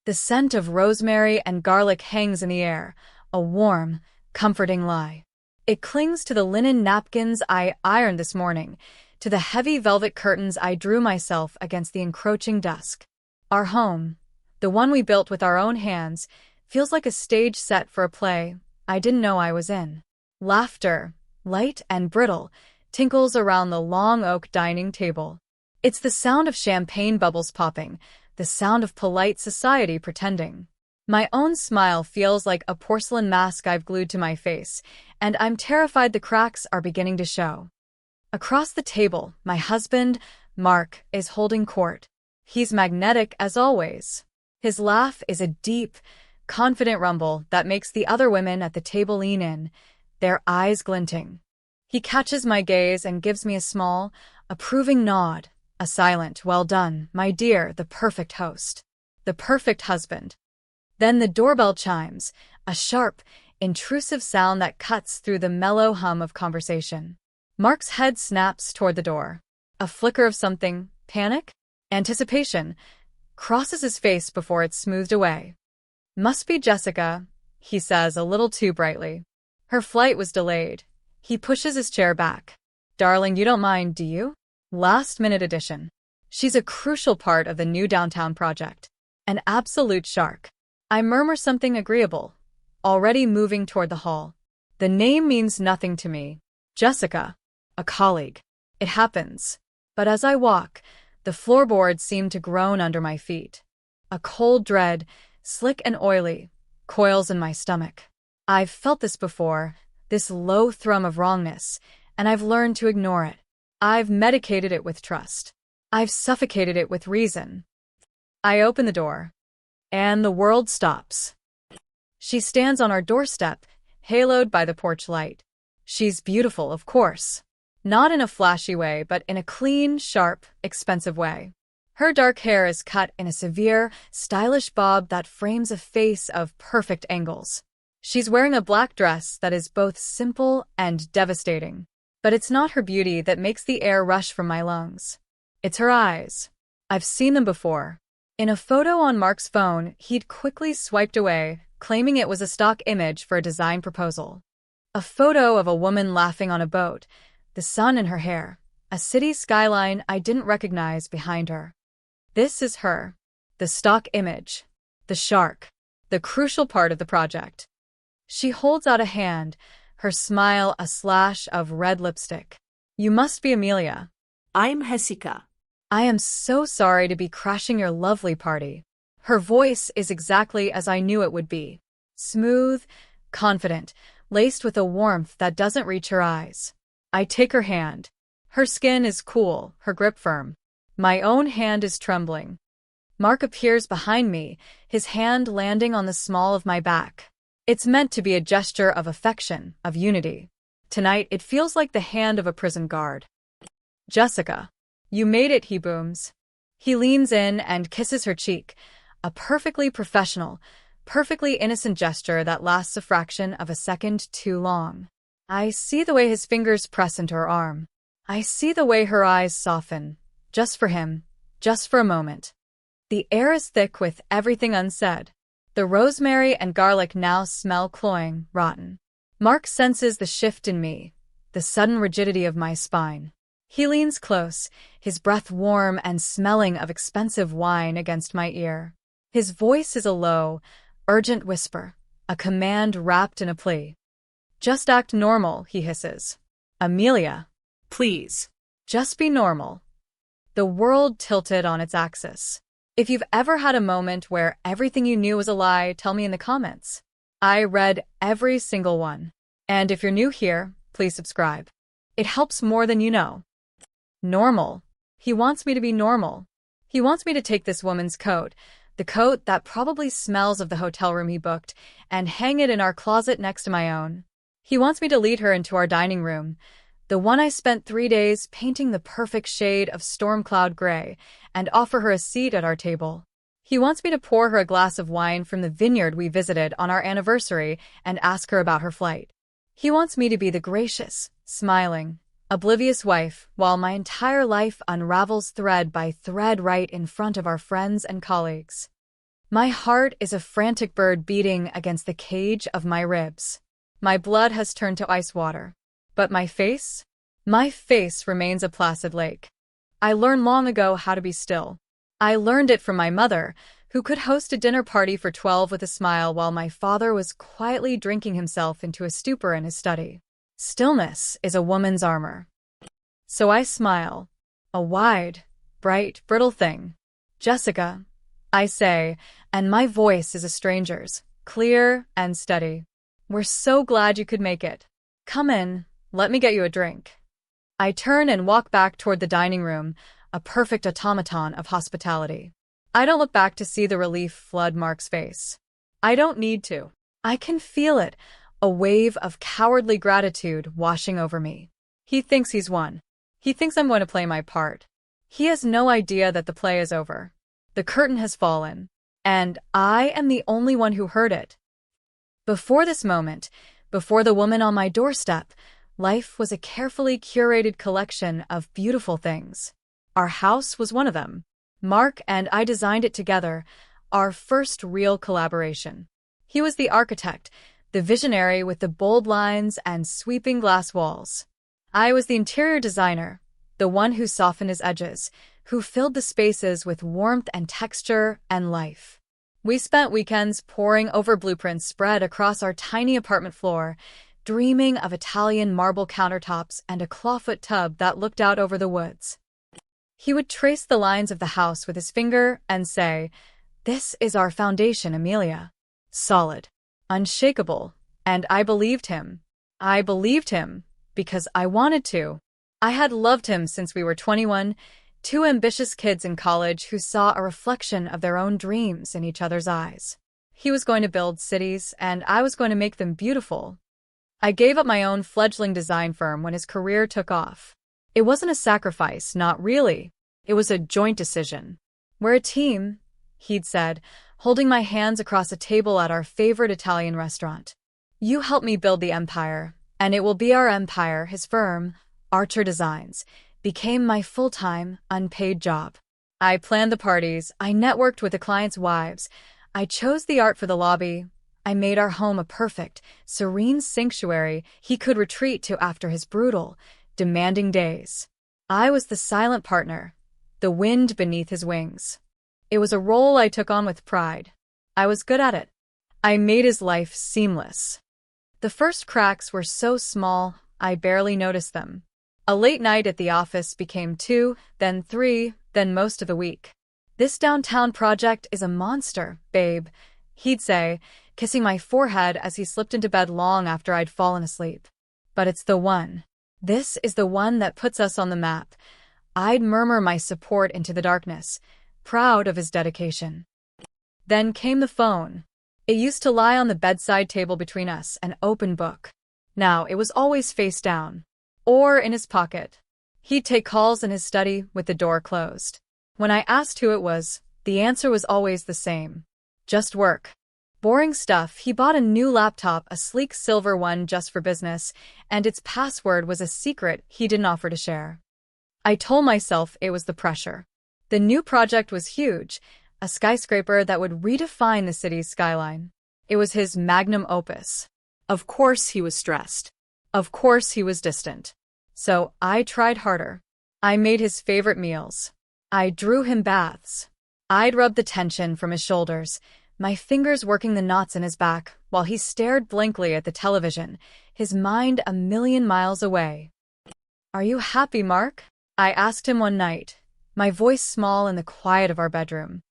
The scent of rosemary and garlic hangs in the air, a warm, comforting lie. It clings to the linen napkins I ironed this morning, to the heavy velvet curtains I drew myself against the encroaching dusk. Our home, the one we built with our own hands, feels like a stage set for a play I didn't know I was in. Laughter, light and brittle, tinkles around the long oak dining table. It's the sound of champagne bubbles popping, the sound of polite society pretending. My own smile feels like a porcelain mask I've glued to my face, and I'm terrified the cracks are beginning to show. Across the table, my husband, Mark, is holding court. He's magnetic as always. His laugh is a deep, confident rumble that makes the other women at the table lean in, their eyes glinting. He catches my gaze and gives me a small, approving nod, a silent, "Well done, my dear," the perfect host, the perfect husband. Then the doorbell chimes, a sharp, intrusive sound that cuts through the mellow hum of conversation. Mark's head snaps toward the door. A flicker of something, panic? Anticipation, crosses his face before it's smoothed away. "Must be Jessica," he says a little too brightly. "Her flight was delayed." He pushes his chair back. "Darling, you don't mind, do you?" Last-minute addition. She's a crucial part of the new downtown project. An absolute shark. I murmur something agreeable, already moving toward the hall. The name means nothing to me. Jessica. A colleague. It happens. But as I walk, the floorboards seem to groan under my feet. A cold dread, slick and oily, coils in my stomach. I've felt this before, this low thrum of wrongness, and I've learned to ignore it. I've medicated it with trust. I've suffocated it with reason. I open the door. And the world stops. She stands on our doorstep, haloed by the porch light. She's beautiful, of course. Not in a flashy way, but in a clean, sharp, expensive way. Her dark hair is cut in a severe, stylish bob that frames a face of perfect angles. She's wearing a black dress that is both simple and devastating. But it's not her beauty that makes the air rush from my lungs. It's her eyes. I've seen them before. In a photo on Mark's phone, he'd quickly swiped away, claiming it was a stock image for a design proposal. A photo of a woman laughing on a boat, the sun in her hair, a city skyline I didn't recognize behind her. This is her. The stock image. The shark. The crucial part of the project. She holds out a hand, her smile a slash of red lipstick. "You must be Amelia." "I'm Jessica." "I am so sorry to be crashing your lovely party." Her voice is exactly as I knew it would be. Smooth, confident, laced with a warmth that doesn't reach her eyes. I take her hand. Her skin is cool, her grip firm. My own hand is trembling. Mark appears behind me, his hand landing on the small of my back. It's meant to be a gesture of affection, of unity. Tonight, it feels like the hand of a prison guard. "Jessica. You made it," he booms. He leans in and kisses her cheek, a perfectly professional, perfectly innocent gesture that lasts a fraction of a second too long. I see the way his fingers press into her arm. I see the way her eyes soften, just for him, just for a moment. The air is thick with everything unsaid. The rosemary and garlic now smell cloying, rotten. Mark senses the shift in me, the sudden rigidity of my spine. He leans close, his breath warm and smelling of expensive wine against my ear. His voice is a low, urgent whisper, a command wrapped in a plea. "Just act normal," he hisses. "Amelia. Please. Just be normal." The world tilted on its axis. If you've ever had a moment where everything you knew was a lie, tell me in the comments. I read every single one. And if you're new here, please subscribe. It helps more than you know. Normal. He wants me to be normal. He wants me to take this woman's coat, the coat that probably smells of the hotel room he booked, and hang it in our closet next to my own. He wants me to lead her into our dining room, the one I spent 3 days painting the perfect shade of storm cloud gray, and offer her a seat at our table. He wants me to pour her a glass of wine from the vineyard we visited on our anniversary and ask her about her flight. He wants me to be the gracious, smiling, oblivious wife, while my entire life unravels thread by thread right in front of our friends and colleagues. My heart is a frantic bird beating against the cage of my ribs. My blood has turned to ice water. But my face? My face remains a placid lake. I learned long ago how to be still. I learned it from my mother, who could host a dinner party for 12 with a smile while my father was quietly drinking himself into a stupor in his study. Stillness is a woman's armor. So I smile. A wide, bright, brittle thing. Jessica, I say, and my voice is a stranger's, clear and steady. We're so glad you could make it. Come in, let me get you a drink. I turn and walk back toward the dining room, a perfect automaton of hospitality. I don't look back to see the relief flood Mark's face. I don't need to. I can feel it, a wave of cowardly gratitude washing over me. He thinks he's won. He thinks I'm going to play my part. He has no idea that the play is over. The curtain has fallen, and I am the only one who heard it. Before this moment, before the woman on my doorstep, life was a carefully curated collection of beautiful things. Our house was one of them. Mark and I designed it together, our first real collaboration. He was the architect, the visionary with the bold lines and sweeping glass walls. I was the interior designer, the one who softened his edges, who filled the spaces with warmth and texture and life. We spent weekends poring over blueprints spread across our tiny apartment floor, dreaming of Italian marble countertops and a clawfoot tub that looked out over the woods. He would trace the lines of the house with his finger and say, "This is our foundation, Amelia. Solid, unshakable." And I believed him. I believed him because I wanted to. I had loved him since we were 21, two ambitious kids in college who saw a reflection of their own dreams in each other's eyes. He was going to build cities, and I was going to make them beautiful. I gave up my own fledgling design firm when his career took off. It wasn't a sacrifice, not really. It was a joint decision. We're a team, he'd said, holding my hands across a table at our favorite Italian restaurant. You help me build the empire, and it will be our empire. His firm, Archer Designs, became my full-time, unpaid job. I planned the parties, I networked with the clients' wives, I chose the art for the lobby, I made our home a perfect, serene sanctuary he could retreat to after his brutal, demanding days. I was the silent partner, the wind beneath his wings. It was a role I took on with pride. I was good at it. I made his life seamless. The first cracks were so small, I barely noticed them. A late night at the office became 2, then 3, then most of the week. This downtown project is a monster, babe, he'd say, kissing my forehead as he slipped into bed long after I'd fallen asleep. But it's the one. This is the one that puts us on the map. I'd murmur my support into the darkness, proud of his dedication. Then came the phone. It used to lie on the bedside table between us, an open book. Now it was always face down. Or in his pocket. He'd take calls in his study with the door closed. When I asked who it was, the answer was always the same. Just work. Boring stuff. He bought a new laptop, a sleek silver one just for business, and its password was a secret he didn't offer to share. I told myself it was the pressure. The new project was huge, a skyscraper that would redefine the city's skyline. It was his magnum opus. Of course he was stressed. Of course he was distant. So I tried harder. I made his favorite meals. I drew him baths. I'd rub the tension from his shoulders, my fingers working the knots in his back, while he stared blankly at the television, his mind a million miles away. "Are you happy, Mark?" I asked him one night, my voice small in the quiet of our bedroom.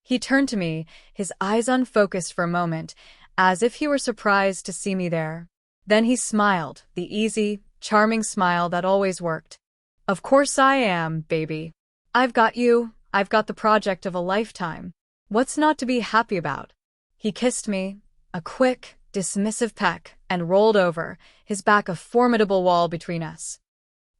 He turned to me, his eyes unfocused for a moment, as if he were surprised to see me there. Then he smiled, the easy, charming smile that always worked. "Of course I am, baby. I've got you, I've got the project of a lifetime. What's not to be happy about?" He kissed me, a quick, dismissive peck, and rolled over, his back a formidable wall between us.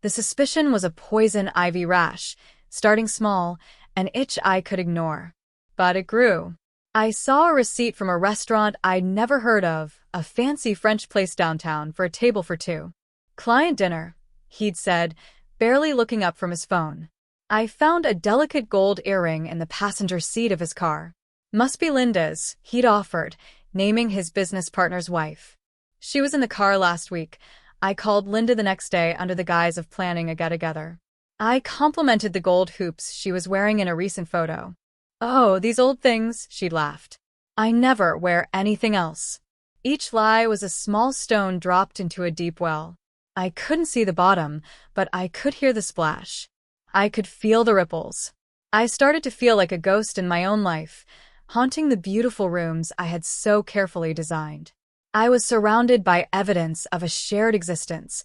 The suspicion was a poison ivy rash, starting small, an itch I could ignore. But it grew. I saw a receipt from a restaurant I'd never heard of, a fancy French place downtown for a table for 2. "Client dinner," he'd said, barely looking up from his phone. I found a delicate gold earring in the passenger seat of his car. Must be Linda's, he'd offered, naming his business partner's wife. She was in the car last week. I called Linda the next day under the guise of planning a get-together. I complimented the gold hoops she was wearing in a recent photo. "Oh, these old things," she'd laughed. "I never wear anything else." Each lie was a small stone dropped into a deep well. I couldn't see the bottom, but I could hear the splash. I could feel the ripples. I started to feel like a ghost in my own life, haunting the beautiful rooms I had so carefully designed. I was surrounded by evidence of a shared existence.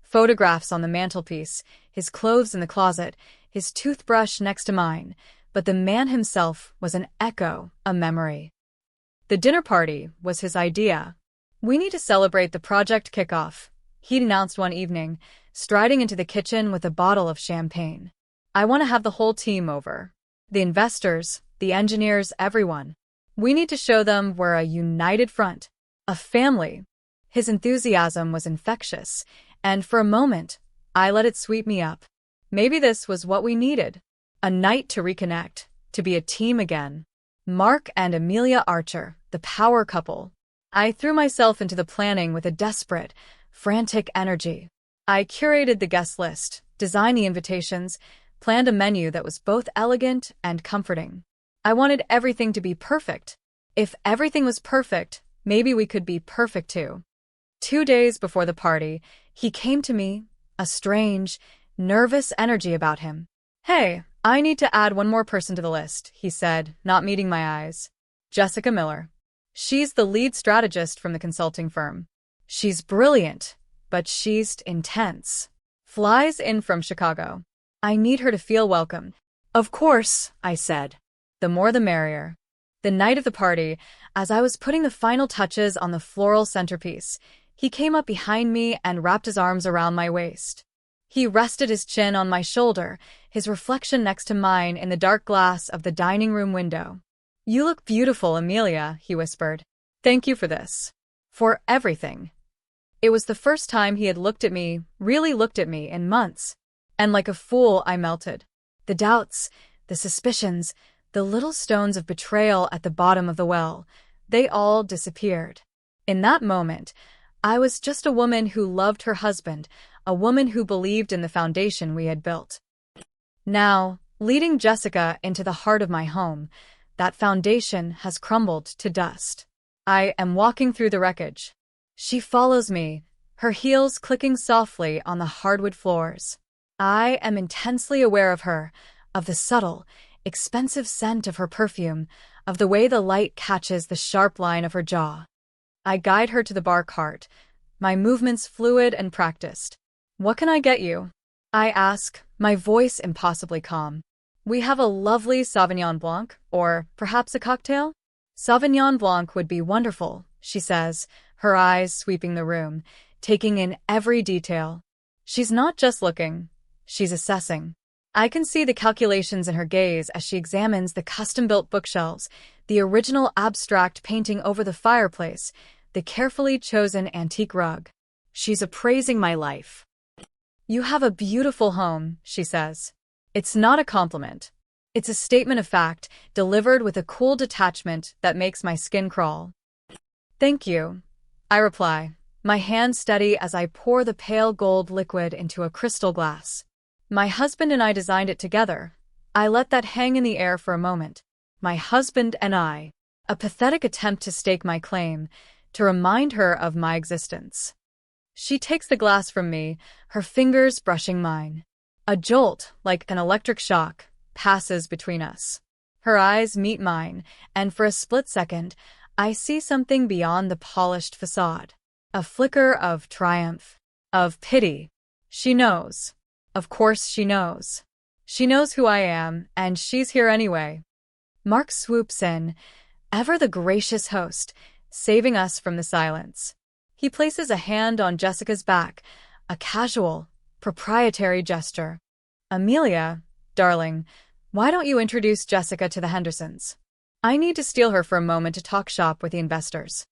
Photographs on the mantelpiece, his clothes in the closet, his toothbrush next to mine, but the man himself was an echo, a memory. The dinner party was his idea. "We need to celebrate the project kickoff," he'd announced one evening, striding into the kitchen with a bottle of champagne. "I want to have the whole team over. The investors, the engineers, everyone. We need to show them we're a united front. A family." His enthusiasm was infectious, and for a moment, I let it sweep me up. Maybe this was what we needed. A night to reconnect, to be a team again. Mark and Amelia Archer, the power couple. I threw myself into the planning with a desperate, frantic energy. I curated the guest list, designed the invitations, planned a menu that was both elegant and comforting. I wanted everything to be perfect. If everything was perfect, maybe we could be perfect too. 2 days before the party, he came to me, a strange, nervous energy about him. "Hey, I need to add one more person to the list," he said, not meeting my eyes. "Jessica Miller. She's the lead strategist from the consulting firm. She's brilliant, but she's intense. Flies in from Chicago. I need her to feel welcome." "Of course," I said. "The more the merrier." The night of the party, as I was putting the final touches on the floral centerpiece, he came up behind me and wrapped his arms around my waist. He rested his chin on my shoulder, his reflection next to mine in the dark glass of the dining room window. "You look beautiful, Amelia," he whispered. "Thank you for this. For everything." It was the first time he had looked at me, really looked at me, in months. And like a fool, I melted. The doubts, the suspicions, the little stones of betrayal at the bottom of the well, they all disappeared. In that moment, I was just a woman who loved her husband, a woman who believed in the foundation we had built. Now, leading Jessica into the heart of my home, that foundation has crumbled to dust. I am walking through the wreckage. She follows me, her heels clicking softly on the hardwood floors. I am intensely aware of her, of the subtle, expensive scent of her perfume, of the way the light catches the sharp line of her jaw. I guide her to the bar cart, my movements fluid and practiced. "What can I get you?" I ask, my voice impossibly calm. "We have a lovely Sauvignon Blanc, or perhaps a cocktail?" "Sauvignon Blanc would be wonderful," she says, her eyes sweeping the room, taking in every detail. She's not just looking, she's assessing. I can see the calculations in her gaze as she examines the custom-built bookshelves, the original abstract painting over the fireplace, the carefully chosen antique rug. She's appraising my life. "You have a beautiful home," she says. It's not a compliment. It's a statement of fact, delivered with a cool detachment that makes my skin crawl. "Thank you," I reply, my hand steady as I pour the pale gold liquid into a crystal glass. "My husband and I designed it together." I let that hang in the air for a moment. My husband and I. A pathetic attempt to stake my claim, to remind her of my existence. She takes the glass from me, her fingers brushing mine. A jolt, like an electric shock, passes between us. Her eyes meet mine, and for a split second, I see something beyond the polished facade. A flicker of triumph, of pity. She knows. Of course she knows. She knows who I am, and she's here anyway. Mark swoops in, ever the gracious host, saving us from the silence. He places a hand on Jessica's back, a casual, proprietary gesture. "Amelia, darling, why don't you introduce Jessica to the Hendersons? I need to steal her for a moment to talk shop with the investors."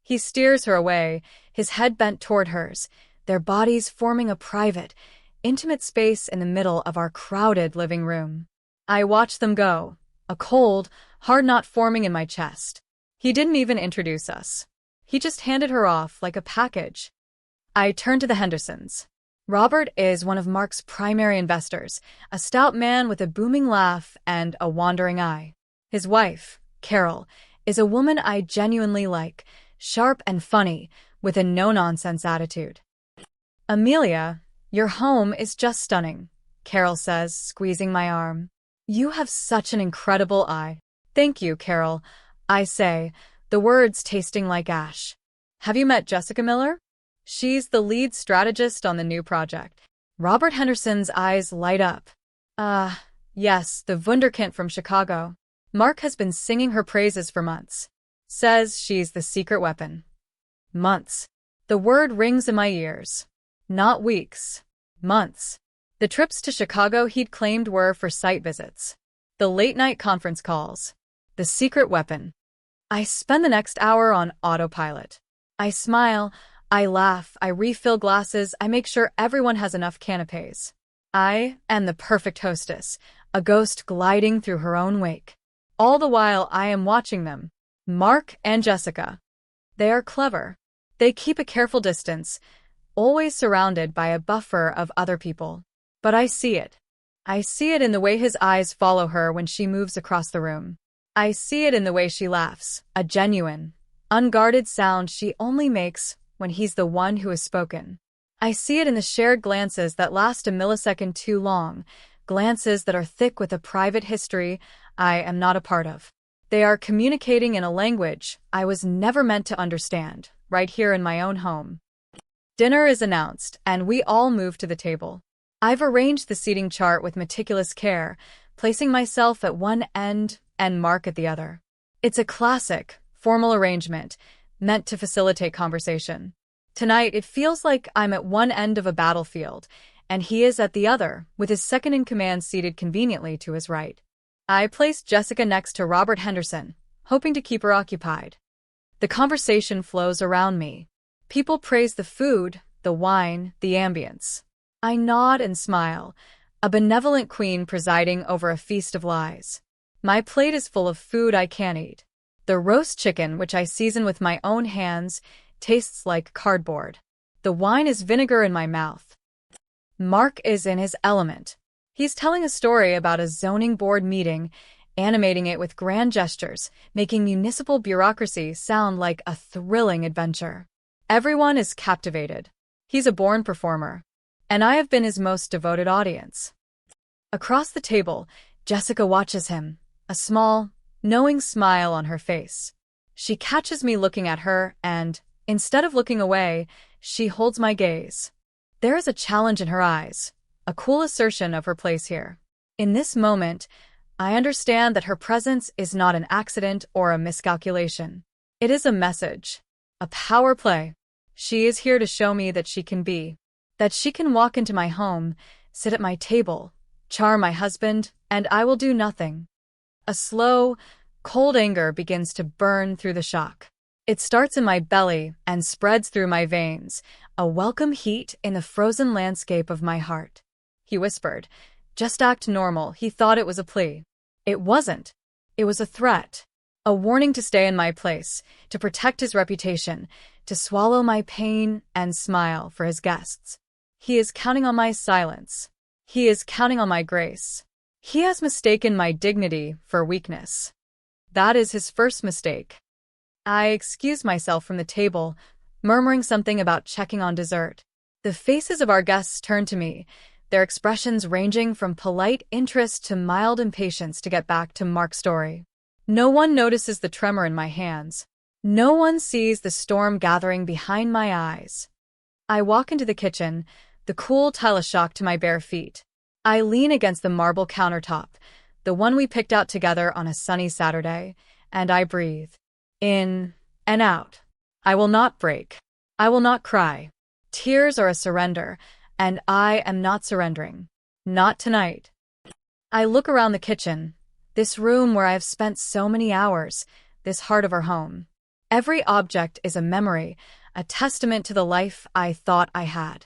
He steers her away, his head bent toward hers, their bodies forming a private, intimate space in the middle of our crowded living room. I watch them go, a cold, hard knot forming in my chest. He didn't even introduce us. He just handed her off like a package. I turned to the Hendersons. Robert is one of Mark's primary investors, a stout man with a booming laugh and a wandering eye. His wife, Carol, is a woman I genuinely like, sharp and funny, with a no-nonsense attitude. Amelia, your home is just stunning, Carol says, squeezing my arm. You have such an incredible eye. Thank you, Carol, I say, the words tasting like ash. Have you met Jessica Miller? She's the lead strategist on the new project. Robert Henderson's eyes light up. Yes, the wunderkind from Chicago. Mark has been singing her praises for months. Says she's the secret weapon. Months. The word rings in my ears. Not weeks. Months. The trips to Chicago he'd claimed were for site visits. The late-night conference calls. The secret weapon. I spend the next hour on autopilot. I smile, I laugh, I refill glasses, I make sure everyone has enough canapes. I am the perfect hostess, a ghost gliding through her own wake. All the while I am watching them. Mark and Jessica. They are clever. They keep a careful distance, always surrounded by a buffer of other people. But I see it. I see it in the way his eyes follow her when she moves across the room. I see it in the way she laughs, a genuine, unguarded sound she only makes when he's the one who has spoken. I see it in the shared glances that last a millisecond too long, glances that are thick with a private history I am not a part of. They are communicating in a language I was never meant to understand, right here in my own home. Dinner is announced, and we all move to the table. I've arranged the seating chart with meticulous care, placing myself at one end and Mark at the other. It's a classic, formal arrangement, meant to facilitate conversation. Tonight, it feels like I'm at one end of a battlefield, and he is at the other, with his second-in-command seated conveniently to his right. I placed Jessica next to Robert Henderson, hoping to keep her occupied. The conversation flows around me. People praise the food, the wine, the ambience. I nod and smile, a benevolent queen presiding over a feast of lies. My plate is full of food I can't eat. The roast chicken, which I season with my own hands, tastes like cardboard. The wine is vinegar in my mouth. Mark is in his element. He's telling a story about a zoning board meeting, animating it with grand gestures, making municipal bureaucracy sound like a thrilling adventure. Everyone is captivated. He's a born performer, and I have been his most devoted audience. Across the table, Jessica watches him, a small, knowing smile on her face. She catches me looking at her and, instead of looking away, she holds my gaze. There is a challenge in her eyes, a cool assertion of her place here. In this moment, I understand that her presence is not an accident or a miscalculation. It is a message, a power play. She is here to show me that she can walk into my home, sit at my table, charm my husband, and I will do nothing. A slow, cold anger begins to burn through the shock. It starts in my belly and spreads through my veins, a welcome heat in the frozen landscape of my heart. He whispered, "Just act normal." He thought it was a plea. It wasn't. It was a threat. A warning to stay in my place, to protect his reputation, to swallow my pain and smile for his guests. He is counting on my silence. He is counting on my grace. He has mistaken my dignity for weakness. That is his first mistake. I excused myself from the table, murmuring something about checking on dessert. The faces of our guests turned to me, their expressions ranging from polite interest to mild impatience to get back to Mark's story. No one notices the tremor in my hands. No one sees the storm gathering behind my eyes. I walk into the kitchen, the cool tile a shock to my bare feet. I lean against the marble countertop, the one we picked out together on a sunny Saturday, and I breathe. In and out. I will not break. I will not cry. Tears are a surrender, and I am not surrendering. Not tonight. I look around the kitchen, this room where I have spent so many hours, this heart of our home. Every object is a memory, a testament to the life I thought I had.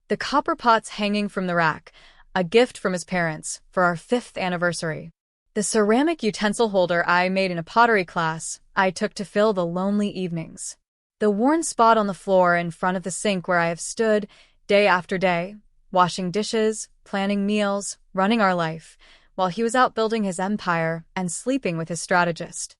The copper pots hanging from the rack, a gift from his parents for our 5th anniversary. The ceramic utensil holder I made in a pottery class I took to fill the lonely evenings. The worn spot on the floor in front of the sink where I have stood day after day, washing dishes, planning meals, running our life, while he was out building his empire and sleeping with his strategist.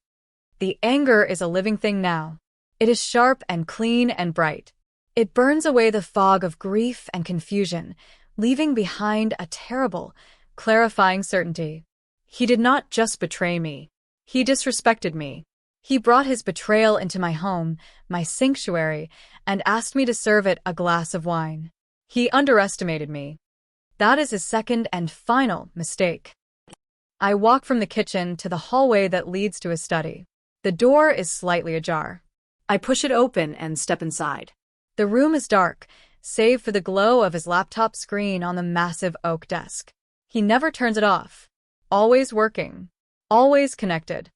The anger is a living thing now. It is sharp and clean and bright. It burns away the fog of grief and confusion, leaving behind a terrible, clarifying certainty. He did not just betray me. He disrespected me. He brought his betrayal into my home, my sanctuary, and asked me to serve it a glass of wine. He underestimated me. That is his second and final mistake. I walk from the kitchen to the hallway that leads to his study. The door is slightly ajar. I push it open and step inside. The room is dark, save for the glow of his laptop screen on the massive oak desk. He never turns it off. Always working. Always connected.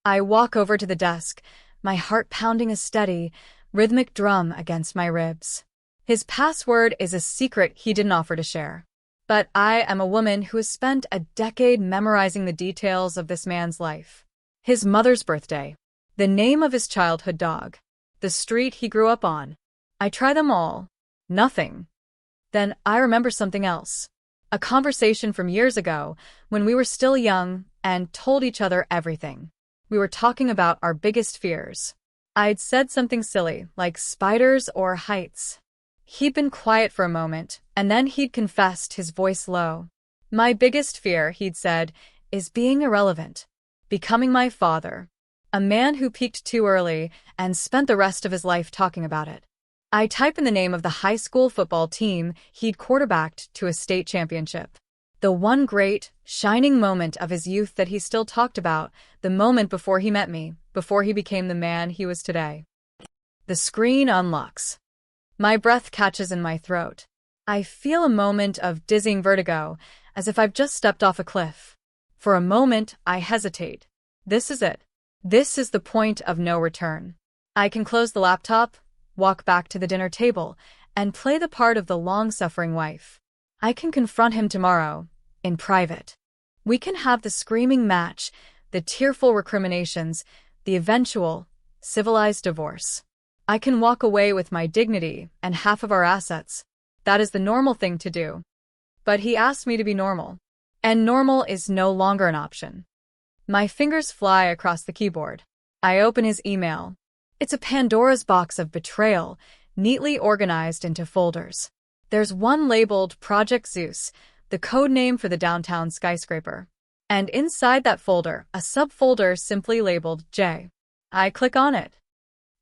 I walk over to the desk, my heart pounding a steady, rhythmic drum against my ribs. His password is a secret he didn't offer to share. But I am a woman who has spent a decade memorizing the details of this man's life. His mother's birthday. The name of his childhood dog. The street he grew up on. I try them all. Nothing. Then I remember something else. A conversation from years ago, when we were still young and told each other everything. We were talking about our biggest fears. I'd said something silly, like spiders or heights. He'd been quiet for a moment, and then he'd confessed, his voice low. My biggest fear, he'd said, is being irrelevant. Becoming my father. A man who peaked too early and spent the rest of his life talking about it. I type in the name of the high school football team he'd quarterbacked to a state championship. The one great, shining moment of his youth that he still talked about, the moment before he met me, before he became the man he was today. The screen unlocks. My breath catches in my throat. I feel a moment of dizzying vertigo, as if I've just stepped off a cliff. For a moment, I hesitate. This is it. This is the point of no return. I can close the laptop, walk back to the dinner table, and play the part of the long-suffering wife. I can confront him tomorrow, in private. We can have the screaming match, the tearful recriminations, the eventual, civilized divorce. I can walk away with my dignity and half of our assets. That is the normal thing to do. But he asked me to be normal. And normal is no longer an option. My fingers fly across the keyboard. I open his email. It's a Pandora's box of betrayal, neatly organized into folders. There's one labeled Project Zeus, the code name for the downtown skyscraper. And inside that folder, a subfolder simply labeled J. I click on it.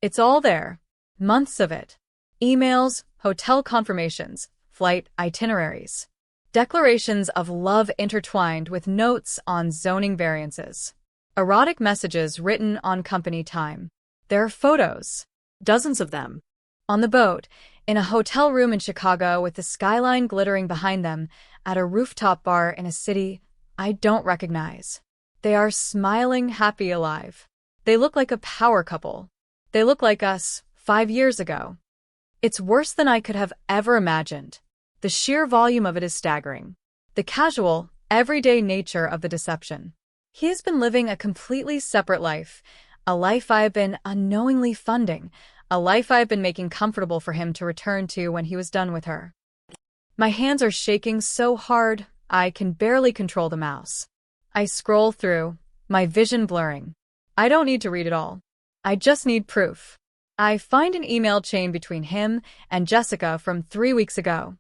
It's all there. Months of it. Emails, hotel confirmations, flight itineraries. Declarations of love intertwined with notes on zoning variances. Erotic messages written on company time. There are photos. Dozens of them. On the boat, in a hotel room in Chicago with the skyline glittering behind them, at a rooftop bar in a city I don't recognize. They are smiling, happy, alive. They look like a power couple. They look like us 5 years ago. It's worse than I could have ever imagined. The sheer volume of it is staggering. The casual, everyday nature of the deception. He has been living a completely separate life, a life I have been unknowingly funding, a life I have been making comfortable for him to return to when he was done with her. My hands are shaking so hard, I can barely control the mouse. I scroll through, my vision blurring. I don't need to read it all. I just need proof. I find an email chain between him and Jessica from 3 weeks ago.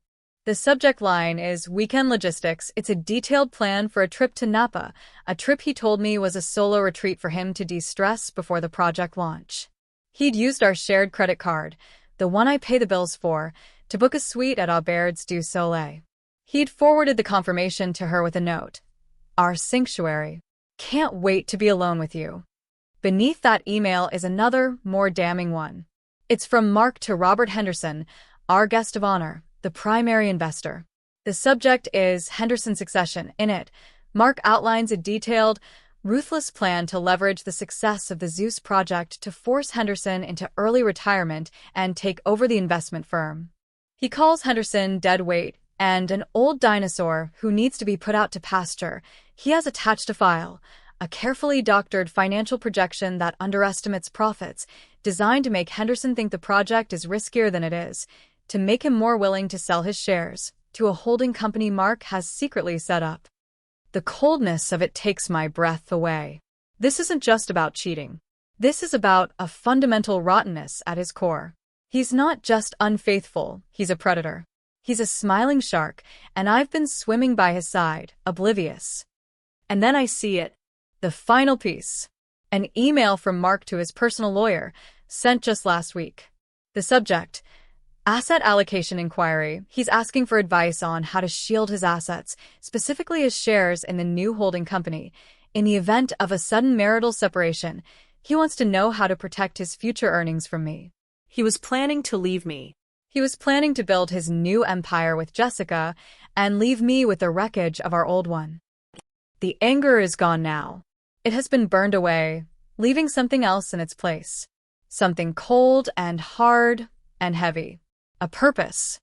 The subject line is Weekend Logistics. It's a detailed plan for a trip to Napa, a trip he told me was a solo retreat for him to de-stress before the project launch. He'd used our shared credit card, the one I pay the bills for, to book a suite at Aubert's du Soleil. He'd forwarded the confirmation to her with a note. Our sanctuary. Can't wait to be alone with you. Beneath that email is another, more damning one. It's from Mark to Robert Henderson, our guest of honor, the primary investor. The subject is Henderson succession. In it, Mark outlines a detailed, ruthless plan to leverage the success of the Zeus project to force Henderson into early retirement and take over the investment firm. He calls Henderson dead weight and an old dinosaur who needs to be put out to pasture, He has attached a file, a carefully doctored financial projection that underestimates profits, designed to make Henderson think the project is riskier than it is, to make him more willing to sell his shares to a holding company Mark has secretly set up. The coldness of it takes my breath away. This isn't just about cheating. This is about a fundamental rottenness at his core. He's not just unfaithful, he's a predator. He's a smiling shark, and I've been swimming by his side, oblivious. And then I see it. The final piece. An email from Mark to his personal lawyer, sent just last week. The subject: Asset allocation inquiry. He's asking for advice on how to shield his assets, specifically his shares in the new holding company. In the event of a sudden marital separation, he wants to know how to protect his future earnings from me. He was planning to leave me. He was planning to build his new empire with Jessica and leave me with the wreckage of our old one. The anger is gone now. It has been burned away, leaving something else in its place. Something cold and hard and heavy. A purpose.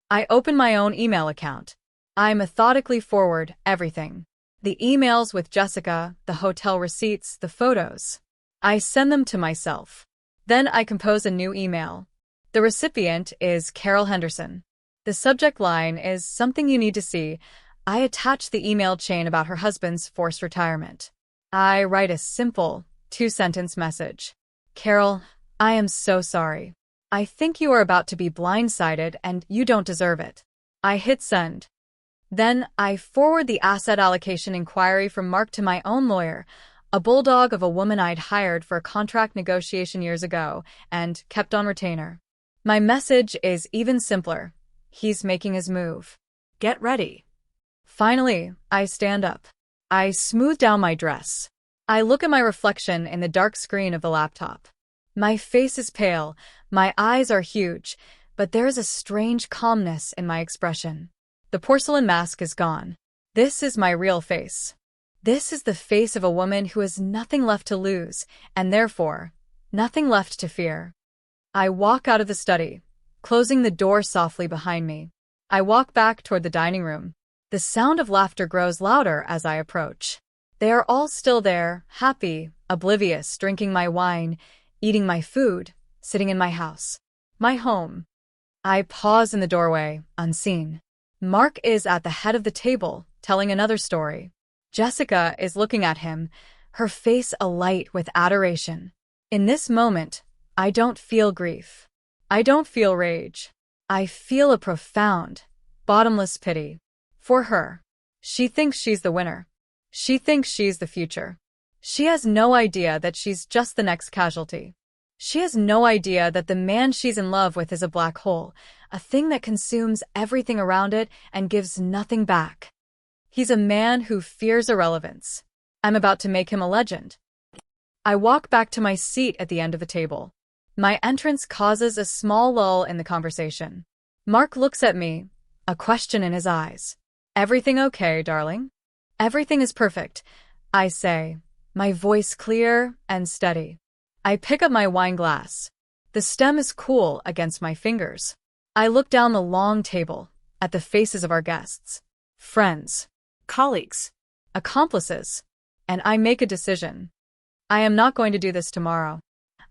I open my own email account. I methodically forward everything. The emails with Jessica, the hotel receipts, the photos. I send them to myself. Then I compose a new email. The recipient is Carol Henderson. The subject line is something you need to see. I attach the email chain about her husband's forced retirement. I write a simple, 2-sentence message. Carol, I am so sorry. I think you are about to be blindsided and you don't deserve it. I hit send. Then I forward the asset allocation inquiry from Mark to my own lawyer, a bulldog of a woman I'd hired for a contract negotiation years ago and kept on retainer. My message is even simpler. He's making his move. Get ready. Finally, I stand up. I smooth down my dress. I look at my reflection in the dark screen of the laptop. My face is pale, my eyes are huge, but there is a strange calmness in my expression. The porcelain mask is gone. This is my real face. This is the face of a woman who has nothing left to lose, and therefore, nothing left to fear. I walk out of the study, closing the door softly behind me. I walk back toward the dining room. The sound of laughter grows louder as I approach. They are all still there, happy, oblivious, drinking my wine, eating my food, sitting in my house. My home. I pause in the doorway, unseen. Mark is at the head of the table, telling another story. Jessica is looking at him, her face alight with adoration. In this moment, I don't feel grief. I don't feel rage. I feel a profound, bottomless pity. For her. She thinks she's the winner. She thinks she's the future. She has no idea that she's just the next casualty. She has no idea that the man she's in love with is a black hole, a thing that consumes everything around it and gives nothing back. He's a man who fears irrelevance. I'm about to make him a legend. I walk back to my seat at the end of the table. My entrance causes a small lull in the conversation. Mark looks at me, a question in his eyes. Everything okay, darling? Everything is perfect, I say, my voice clear and steady. I pick up my wine glass. The stem is cool against my fingers. I look down the long table, at the faces of our guests. Friends. Colleagues. Accomplices. And I make a decision. I am not going to do this tomorrow.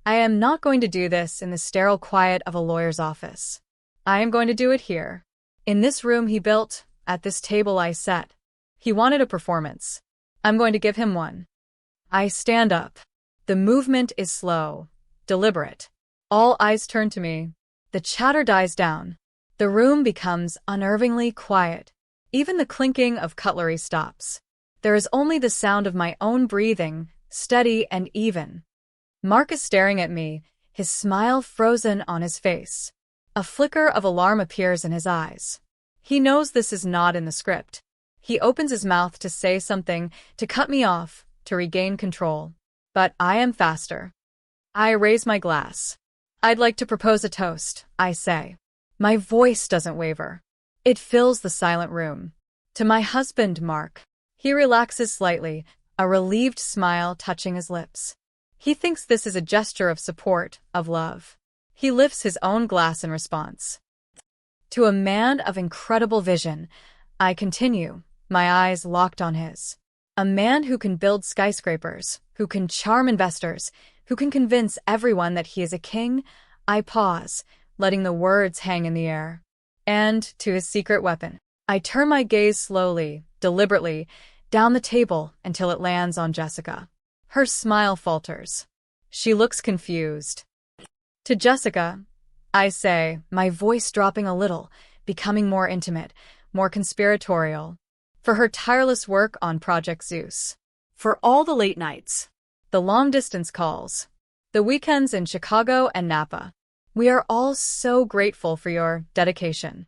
I am not going to do this in the sterile quiet of a lawyer's office. I am going to do it here. In this room he built, at this table I sat. He wanted a performance. I'm going to give him one. I stand up. The movement is slow, deliberate. All eyes turn to me. The chatter dies down. The room becomes unnervingly quiet. Even the clinking of cutlery stops. There is only the sound of my own breathing, steady and even. Mark is staring at me, his smile frozen on his face. A flicker of alarm appears in his eyes. He knows this is not in the script. He opens his mouth to say something, to cut me off, to regain control. But I am faster. I raise my glass. I'd like to propose a toast, I say. My voice doesn't waver. It fills the silent room. To my husband, Mark. He relaxes slightly, a relieved smile touching his lips. He thinks this is a gesture of support, of love. He lifts his own glass in response. To a man of incredible vision, I continue, my eyes locked on his. A man who can build skyscrapers, who can charm investors, who can convince everyone that he is a king. I pause, letting the words hang in the air. And to his secret weapon. I turn my gaze slowly, deliberately, down the table until it lands on Jessica. Her smile falters. She looks confused. To Jessica, I say, my voice dropping a little, becoming more intimate, more conspiratorial. For her tireless work on Project Zeus. For all the late nights. The long-distance calls. The weekends in Chicago and Napa. We are all so grateful for your dedication.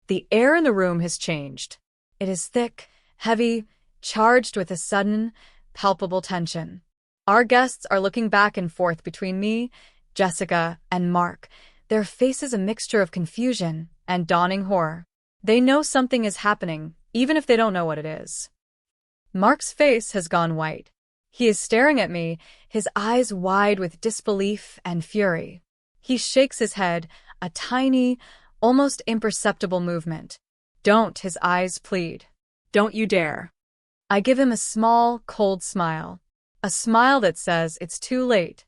The air in the room has changed. It is thick, heavy, charged with a sudden, palpable tension. Our guests are looking back and forth between me, Jessica, and Mark, their faces a mixture of confusion and dawning horror. They know something is happening, even if they don't know what it is. Mark's face has gone white. He is staring at me, his eyes wide with disbelief and fury. He shakes his head, a tiny, almost imperceptible movement. Don't, his eyes plead. Don't you dare. I give him a small, cold smile. A smile that says it's too late.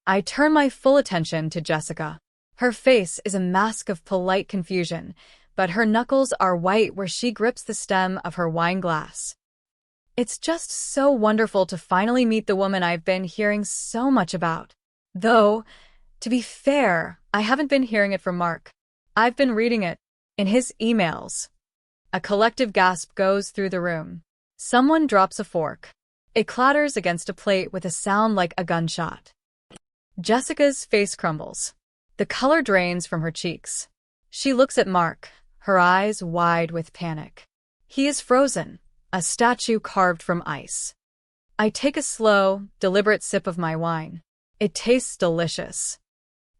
I turn my full attention to Jessica. Her face is a mask of polite confusion, but her knuckles are white where she grips the stem of her wine glass. It's just so wonderful to finally meet the woman I've been hearing so much about. Though, to be fair, I haven't been hearing it from Mark. I've been reading it in his emails. A collective gasp goes through the room. Someone drops a fork. It clatters against a plate with a sound like a gunshot. Jessica's face crumbles. The color drains from her cheeks. She looks at Mark, her eyes wide with panic. He is frozen, a statue carved from ice. I take a slow, deliberate sip of my wine. It tastes delicious.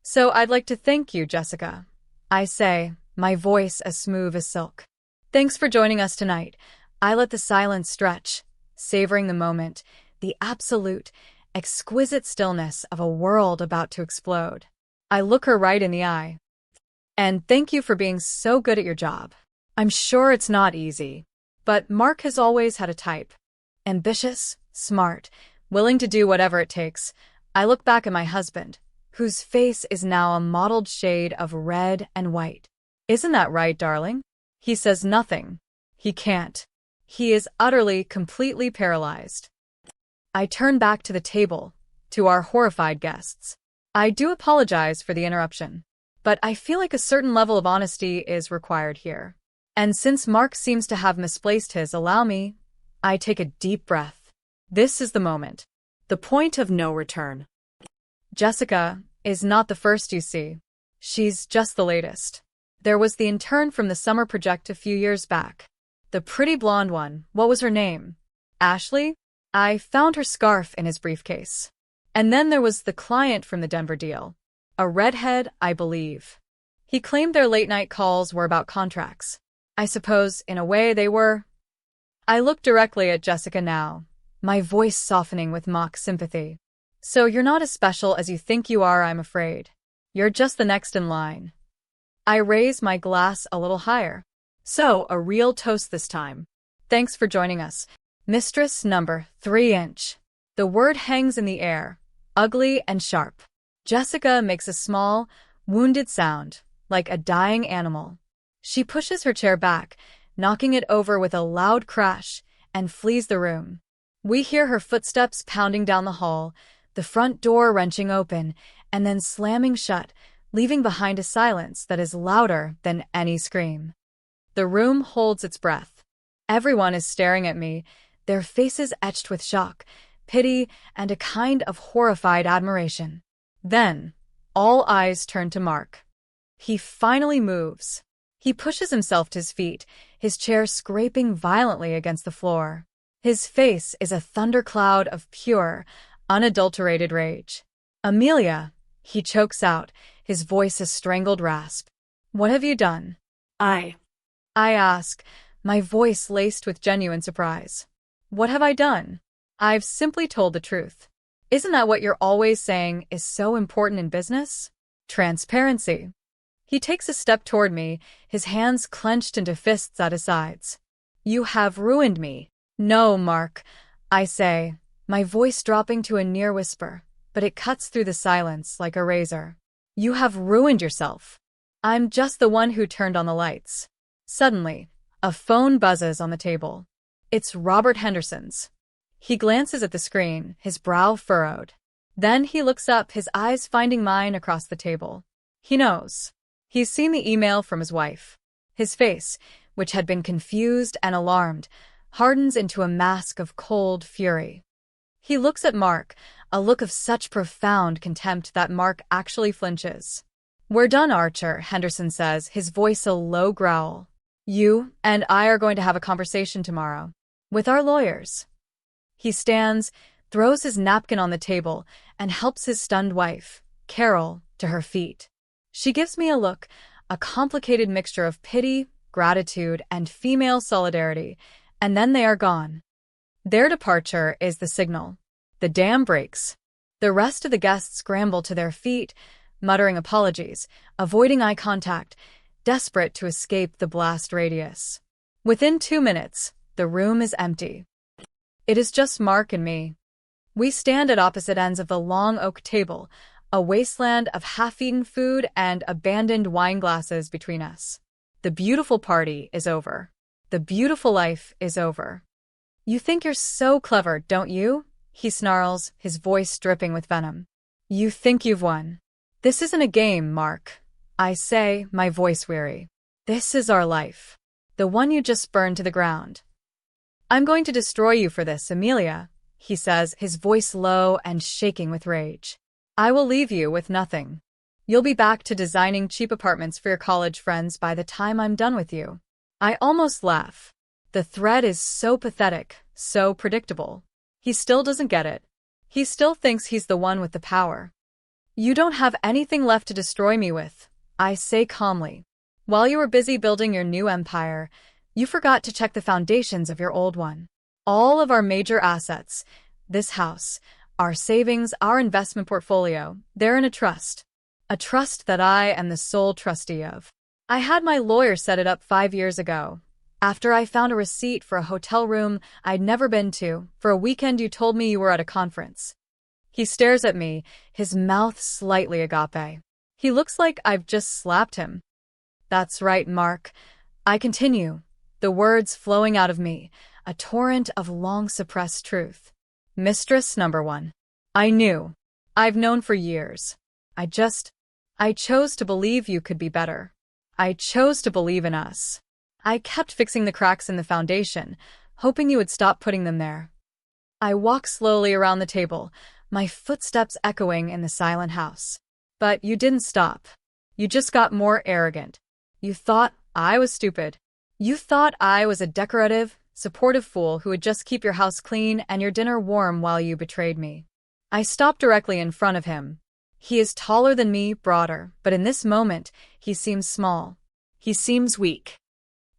So I'd like to thank you, Jessica. I say, my voice as smooth as silk. Thanks for joining us tonight. I let the silence stretch, savoring the moment, the absolute, exquisite stillness of a world about to explode. I look her right in the eye. And thank you for being so good at your job. I'm sure it's not easy. But Mark has always had a type. Ambitious, smart, willing to do whatever it takes. I look back at my husband, whose face is now a mottled shade of red and white. Isn't that right, darling? He says nothing. He can't. He is utterly, completely paralyzed. I turn back to the table, to our horrified guests. I do apologize for the interruption, but I feel like a certain level of honesty is required here. And since Mark seems to have misplaced his, allow me, I take a deep breath. This is the moment. The point of no return. Jessica is not the first you see. She's just the latest. There was the intern from the summer project a few years back. The pretty blonde one, what was her name? Ashley? I found her scarf in his briefcase. And then there was the client from the Denver deal. A redhead, I believe. He claimed their late-night calls were about contracts. I suppose, in a way, they were. I look directly at Jessica now, my voice softening with mock sympathy. So you're not as special as you think you are, I'm afraid. You're just the next in line. I raise my glass a little higher. So, a real toast this time. Thanks for joining us. Mistress number 3-inch. The word hangs in the air, ugly and sharp. Jessica makes a small, wounded sound, like a dying animal. She pushes her chair back, knocking it over with a loud crash, and flees the room. We hear her footsteps pounding down the hall, the front door wrenching open, and then slamming shut, leaving behind a silence that is louder than any scream. The room holds its breath. Everyone is staring at me, their faces etched with shock, pity, and a kind of horrified admiration. Then, all eyes turn to Mark. He finally moves. He pushes himself to his feet, his chair scraping violently against the floor. His face is a thundercloud of pure, unadulterated rage. Amelia, he chokes out, his voice a strangled rasp. What have you done? I ask, my voice laced with genuine surprise. What have I done? I've simply told the truth. Isn't that what you're always saying is so important in business? Transparency. He takes a step toward me, his hands clenched into fists at his sides. You have ruined me, No, Mark, I say, my voice dropping to a near whisper, but it cuts through the silence like a razor. You have ruined yourself. I'm just the one who turned on the lights. Suddenly, a phone buzzes on the table. It's Robert Henderson's. He glances at the screen, his brow furrowed. Then he looks up, his eyes finding mine across the table. He knows. He's seen the email from his wife. His face, which had been confused and alarmed, hardens into a mask of cold fury. He looks at Mark, a look of such profound contempt that Mark actually flinches. We're done, Archer, Henderson says, his voice a low growl. You and I are going to have a conversation tomorrow. With our lawyers. He stands, throws his napkin on the table, and helps his stunned wife, Carol, to her feet. She gives me a look, a complicated mixture of pity, gratitude, and female solidarity, and then they are gone. Their departure is the signal. The dam breaks. The rest of the guests scramble to their feet, muttering apologies, avoiding eye contact, desperate to escape the blast radius. Within 2 minutes, the room is empty. It is just Mark and me. We stand at opposite ends of the long oak table, a wasteland of half-eaten food and abandoned wine glasses between us. The beautiful party is over. The beautiful life is over. You think you're so clever, don't you? He snarls, his voice dripping with venom. You think you've won. This isn't a game, Mark. I say, my voice weary. This is our life. The one you just burned to the ground. I'm going to destroy you for this, Amelia, he says, his voice low and shaking with rage. I will leave you with nothing. You'll be back to designing cheap apartments for your college friends by the time I'm done with you. I almost laugh. The threat is so pathetic, so predictable. He still doesn't get it. He still thinks he's the one with the power. You don't have anything left to destroy me with, I say calmly. While you were busy building your new empire, you forgot to check the foundations of your old one. All of our major assets, this house, our savings, our investment portfolio, they're in a trust. A trust that I am the sole trustee of. I had my lawyer set it up 5 years ago. After I found a receipt for a hotel room I'd never been to, for a weekend you told me you were at a conference. He stares at me, his mouth slightly agape. He looks like I've just slapped him. That's right, Mark. I continue, the words flowing out of me, a torrent of long-suppressed truth. Mistress number 1. I knew. I've known for years. I chose to believe you could be better. I chose to believe in us. I kept fixing the cracks in the foundation, hoping you would stop putting them there. I walk slowly around the table, my footsteps echoing in the silent house. But you didn't stop. You just got more arrogant. You thought I was stupid. You thought I was a decorative, supportive fool who would just keep your house clean and your dinner warm while you betrayed me. I stopped directly in front of him. He is taller than me, broader, but in this moment, he seems small. He seems weak.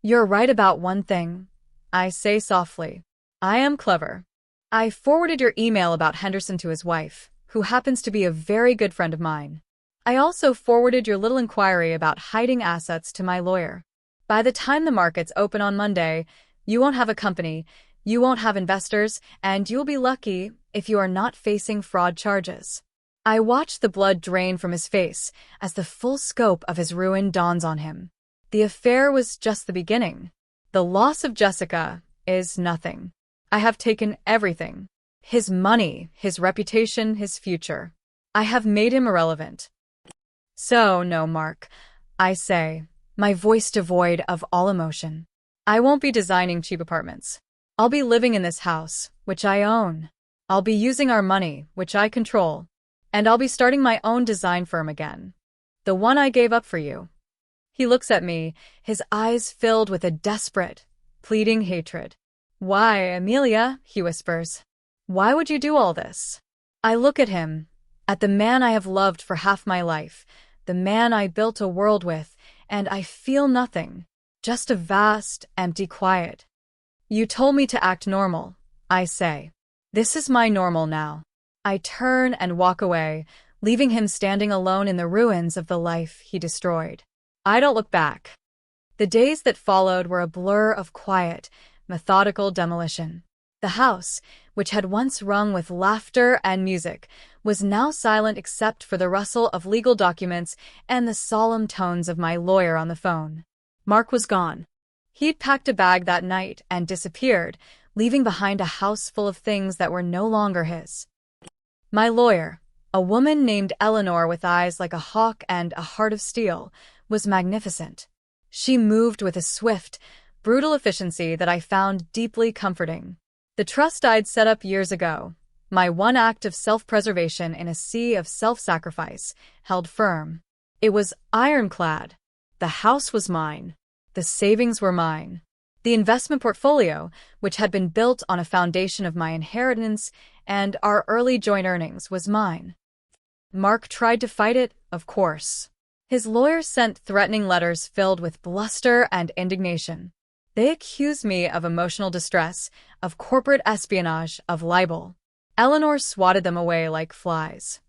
You're right about one thing, I say softly. I am clever. I forwarded your email about Henderson to his wife, who happens to be a very good friend of mine. I also forwarded your little inquiry about hiding assets to my lawyer. By the time the markets open on Monday, you won't have a company, you won't have investors, and you'll be lucky if you are not facing fraud charges. I watch the blood drain from his face as the full scope of his ruin dawns on him. The affair was just the beginning. The loss of Jessica is nothing. I have taken everything. His money, his reputation, his future. I have made him irrelevant. So, no, Mark, I say, my voice devoid of all emotion. I won't be designing cheap apartments. I'll be living in this house, which I own. I'll be using our money, which I control. And I'll be starting my own design firm again. The one I gave up for you. He looks at me, his eyes filled with a desperate, pleading hatred. Why, Amelia, he whispers. Why would you do all this? I look at him, at the man I have loved for half my life, the man I built a world with, and I feel nothing, just a vast, empty quiet. You told me to act normal, I say. This is my normal now. I turn and walk away, leaving him standing alone in the ruins of the life he destroyed. I don't look back. The days that followed were a blur of quiet, methodical demolition. The house, which had once rung with laughter and music, was now silent except for the rustle of legal documents and the solemn tones of my lawyer on the phone. Mark was gone. He'd packed a bag that night and disappeared, leaving behind a house full of things that were no longer his. My lawyer, a woman named Eleanor with eyes like a hawk and a heart of steel, was magnificent. She moved with a swift, brutal efficiency that I found deeply comforting. The trust I'd set up years ago, my one act of self-preservation in a sea of self-sacrifice, held firm. It was ironclad. The house was mine. The savings were mine. The investment portfolio, which had been built on a foundation of my inheritance and our early joint earnings, was mine. Mark tried to fight it, of course. His lawyers sent threatening letters filled with bluster and indignation. They accused me of emotional distress, of corporate espionage, of libel. Eleanor swatted them away like flies.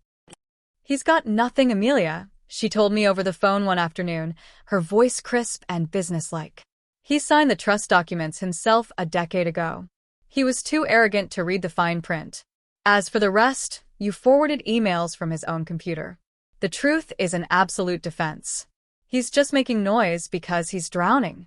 "He's got nothing, Amelia," she told me over the phone one afternoon, her voice crisp and businesslike. "He signed the trust documents himself a decade ago. He was too arrogant to read the fine print. As for the rest, you forwarded emails from his own computer. The truth is an absolute defense. He's just making noise because he's drowning."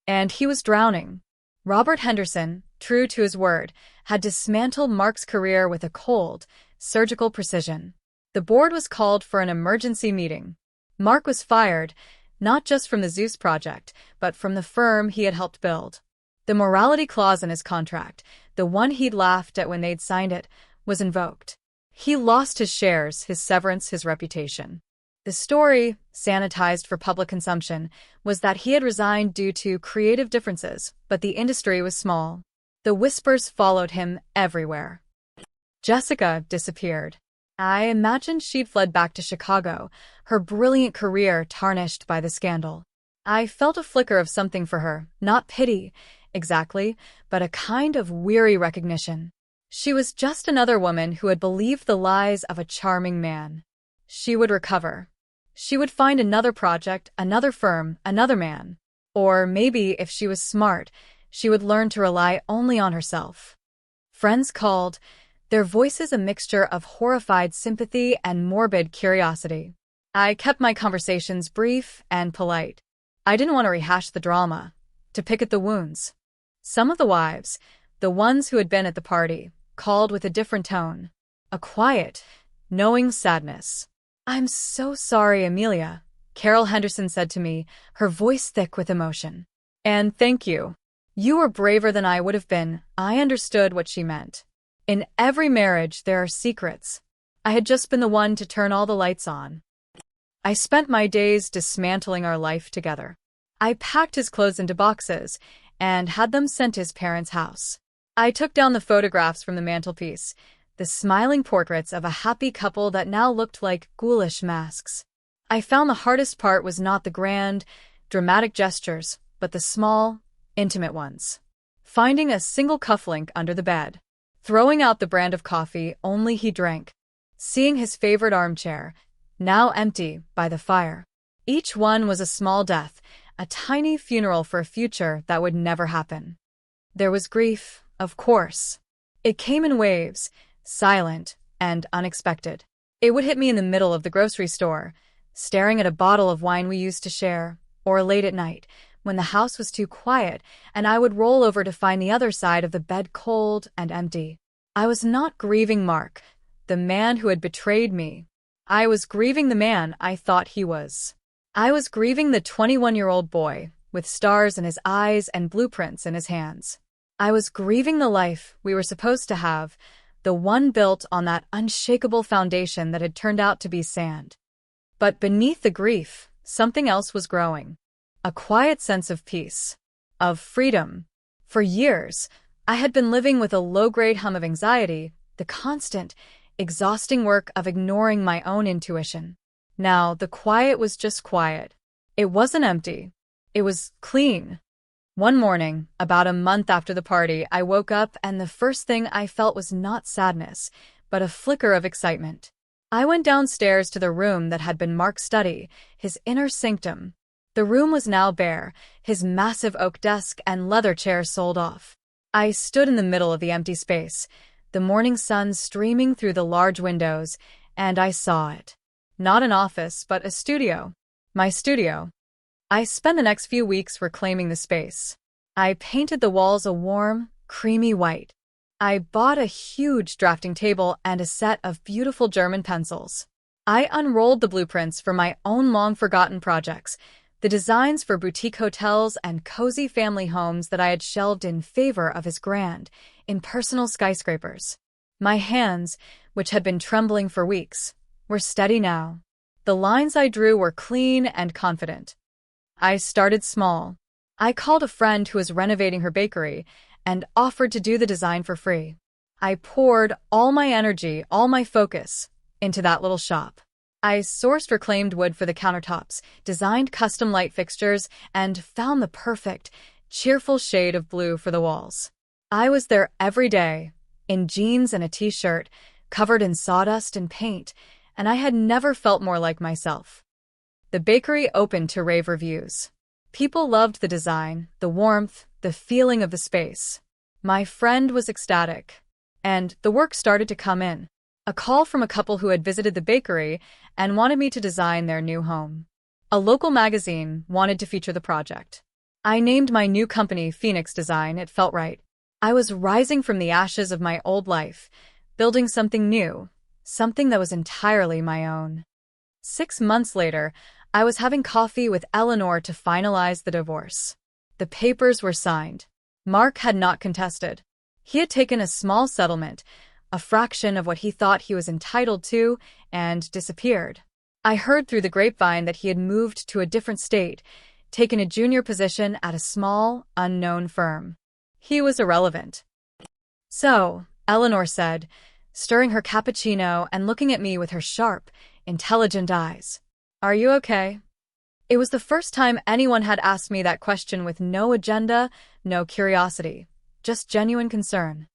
And he was drowning. Robert Henderson, true to his word, had dismantled Mark's career with a cold, surgical precision. The board was called for an emergency meeting. Mark was fired, not just from the Zeus project, but from the firm he had helped build. The morality clause in his contract, the one he'd laughed at when they'd signed it, was invoked. He lost his shares, his severance, his reputation. The story, sanitized for public consumption, was that he had resigned due to creative differences, but the industry was small. The whispers followed him everywhere. Jessica disappeared. I imagined she'd fled back to Chicago, her brilliant career tarnished by the scandal. I felt a flicker of something for her, not pity, exactly, but a kind of weary recognition. She was just another woman who had believed the lies of a charming man. She would recover. She would find another project, another firm, another man. Or maybe, if she was smart, she would learn to rely only on herself. Friends called, their voices a mixture of horrified sympathy and morbid curiosity. I kept my conversations brief and polite. I didn't want to rehash the drama, to pick at the wounds. Some of the wives, the ones who had been at the party, called with a different tone. A quiet, knowing sadness. "I'm so sorry, Amelia," Carol Henderson said to me, her voice thick with emotion. "And thank you. You were braver than I would have been." I understood what she meant. In every marriage there are secrets. I had just been the one to turn all the lights on. I spent my days dismantling our life together. I packed his clothes into boxes and had them sent to his parents' house. I took down the photographs from the mantelpiece, the smiling portraits of a happy couple that now looked like ghoulish masks. I found the hardest part was not the grand, dramatic gestures, but the small, intimate ones. Finding a single cufflink under the bed. Throwing out the brand of coffee only he drank. Seeing his favorite armchair, now empty, by the fire. Each one was a small death, a tiny funeral for a future that would never happen. There was grief, of course. It came in waves, silent and unexpected. It would hit me in the middle of the grocery store, staring at a bottle of wine we used to share, or late at night, when the house was too quiet, and I would roll over to find the other side of the bed cold and empty. I was not grieving Mark, the man who had betrayed me. I was grieving the man I thought he was. I was grieving the 21-year-old boy, with stars in his eyes and blueprints in his hands. I was grieving the life we were supposed to have, the one built on that unshakable foundation that had turned out to be sand. But beneath the grief, something else was growing. A quiet sense of peace, of freedom. For years, I had been living with a low-grade hum of anxiety, the constant, exhausting work of ignoring my own intuition. Now, the quiet was just quiet. It wasn't empty. It was clean. One morning, about a month after the party, I woke up and the first thing I felt was not sadness, but a flicker of excitement. I went downstairs to the room that had been Mark's study, his inner sanctum. The room was now bare, his massive oak desk and leather chair sold off. I stood in the middle of the empty space, the morning sun streaming through the large windows, and I saw it. Not an office, but a studio. My studio. I spent the next few weeks reclaiming the space. I painted the walls a warm, creamy white. I bought a huge drafting table and a set of beautiful German pencils. I unrolled the blueprints for my own long-forgotten projects, the designs for boutique hotels and cozy family homes that I had shelved in favor of his grand, impersonal skyscrapers. My hands, which had been trembling for weeks, were steady now. The lines I drew were clean and confident. I started small. I called a friend who was renovating her bakery and offered to do the design for free. I poured all my energy, all my focus, into that little shop. I sourced reclaimed wood for the countertops, designed custom light fixtures, and found the perfect, cheerful shade of blue for the walls. I was there every day, in jeans and a t-shirt, covered in sawdust and paint, and I had never felt more like myself. The bakery opened to rave reviews. People loved the design, the warmth, the feeling of the space. My friend was ecstatic. And the work started to come in. A call from a couple who had visited the bakery and wanted me to design their new home. A local magazine wanted to feature the project. I named my new company Phoenix Design. It felt right. I was rising from the ashes of my old life, building something new, something that was entirely my own. 6 months later, I was having coffee with Eleanor to finalize the divorce. The papers were signed. Mark had not contested. He had taken a small settlement, a fraction of what he thought he was entitled to, and disappeared. I heard through the grapevine that he had moved to a different state, taken a junior position at a small, unknown firm. He was irrelevant. So, Eleanor said, stirring her cappuccino and looking at me with her sharp, intelligent eyes. Are you okay? It was the first time anyone had asked me that question with no agenda, no curiosity, just genuine concern.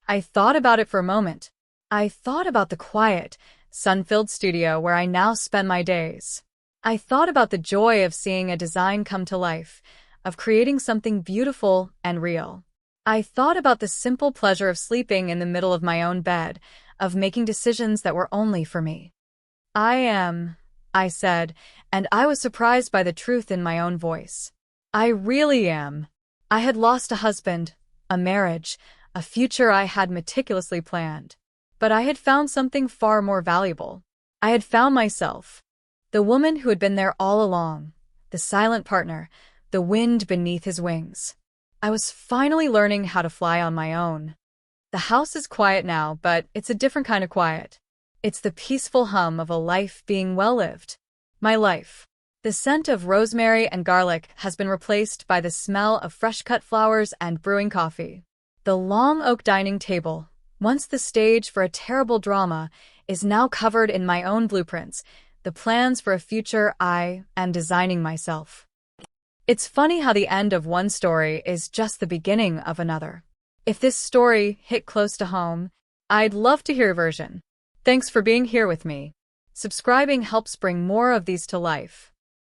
I thought about it for a moment. I thought about the quiet, sun-filled studio where I now spend my days. I thought about the joy of seeing a design come to life, of creating something beautiful and real. I thought about the simple pleasure of sleeping in the middle of my own bed, of making decisions that were only for me. I said, and I was surprised by the truth in my own voice. I really am. I had lost a husband, a marriage, a future I had meticulously planned. But I had found something far more valuable. I had found myself. The woman who had been there all along. The silent partner, the wind beneath his wings. I was finally learning how to fly on my own. The house is quiet now, but it's a different kind of quiet. It's the peaceful hum of a life being well lived. My life. The scent of rosemary and garlic has been replaced by the smell of fresh-cut flowers and brewing coffee. The long oak dining table, once the stage for a terrible drama, is now covered in my own blueprints, the plans for a future I am designing myself. It's funny how the end of one story is just the beginning of another. If this story hit close to home, I'd love to hear your version. Thanks for being here with me. Subscribing helps bring more of these to life.